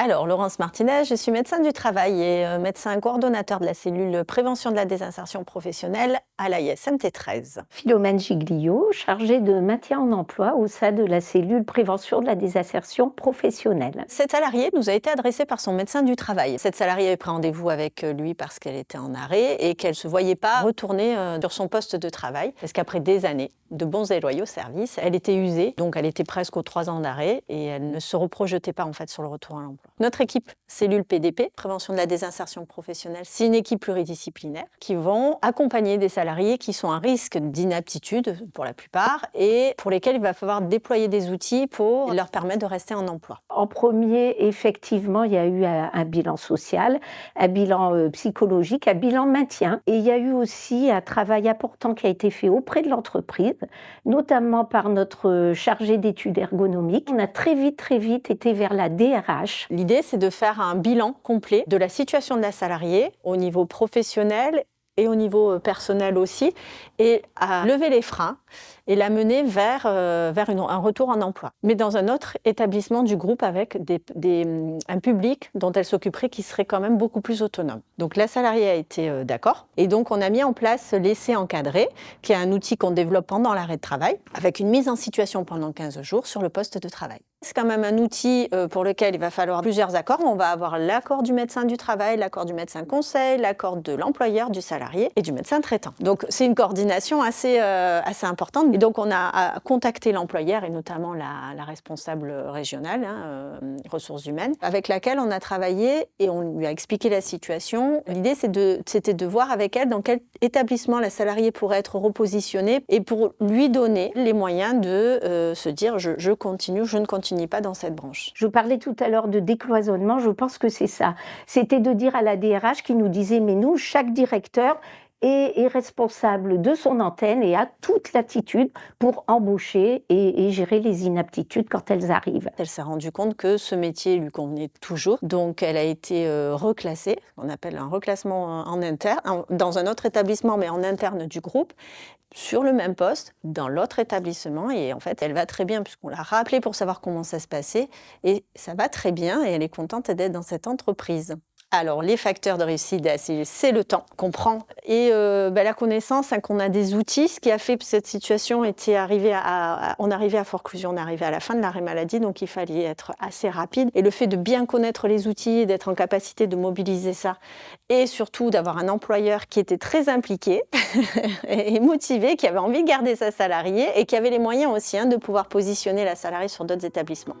Alors, Laurence Martinez, je suis médecin du travail et médecin coordonnateur de la cellule prévention de la désinsertion professionnelle à l'AISMT 13. Philomène Giglio, chargée de maintien en emploi au sein de la cellule prévention de la désinsertion professionnelle. Cette salariée nous a été adressée par son médecin du travail. Cette salariée avait pris rendez-vous avec lui parce qu'elle était en arrêt et qu'elle ne se voyait pas retourner sur son poste de travail. Parce qu'après des années de bons et loyaux services, elle était usée, donc elle était presque aux 3 ans d'arrêt et elle ne se reprojetait pas en fait sur le retour à l'emploi. Notre équipe cellule PDP, prévention de la désinsertion professionnelle, c'est une équipe pluridisciplinaire qui vont accompagner des salariés qui sont à risque d'inaptitude pour la plupart et pour lesquels il va falloir déployer des outils pour leur permettre de rester en emploi. En premier, effectivement, il y a eu un bilan social, un bilan psychologique, un bilan maintien. Et il y a eu aussi un travail important qui a été fait auprès de l'entreprise, notamment par notre chargé d'études ergonomiques. On a très vite été vers la DRH. L'idée, c'est de faire un bilan complet de la situation de la salariée au niveau professionnel et au niveau personnel aussi, et à lever les freins et la mener vers un retour en emploi. Mais dans un autre établissement du groupe avec un public dont elle s'occuperait qui serait quand même beaucoup plus autonome. Donc la salariée a été d'accord, et donc on a mis en place l'essai encadré, qui est un outil qu'on développe pendant l'arrêt de travail, avec une mise en situation pendant 15 jours sur le poste de travail. C'est quand même un outil pour lequel il va falloir plusieurs accords. On va avoir l'accord du médecin du travail, l'accord du médecin conseil, l'accord de l'employeur, du salarié et du médecin traitant. Donc c'est une coordination assez importante. Et donc on a contacté l'employeur et notamment la responsable régionale, ressources humaines, avec laquelle on a travaillé et on lui a expliqué la situation. L'idée c'était de voir avec elle dans quel établissement la salariée pourrait être repositionnée et pour lui donner les moyens de se dire je continue, je ne continue pas dans cette branche. Je parlais tout à l'heure de décloisonnement, je pense que c'est ça. C'était de dire à la DRH qui nous disait, mais nous, chaque directeur est responsable de son antenne et a toute latitude pour embaucher et gérer les inaptitudes quand elles arrivent. Elle s'est rendue compte que ce métier lui convenait toujours, donc elle a été reclassée, on appelle un reclassement en interne, dans un autre établissement mais en interne du groupe, sur le même poste, dans l'autre établissement, et en fait elle va très bien puisqu'on l'a rappelée pour savoir comment ça se passait, et ça va très bien et elle est contente d'être dans cette entreprise. Alors, les facteurs de réussite de la cellule, c'est le temps qu'on prend et la connaissance, qu'on a des outils. Ce qui a fait que cette situation était on arrivait à forclusion, on arrivait à la fin de l'arrêt maladie, donc il fallait être assez rapide. Et le fait de bien connaître les outils, d'être en capacité de mobiliser ça, et surtout d'avoir un employeur qui était très impliqué et motivé, qui avait envie de garder sa salariée et qui avait les moyens aussi de pouvoir positionner la salariée sur d'autres établissements.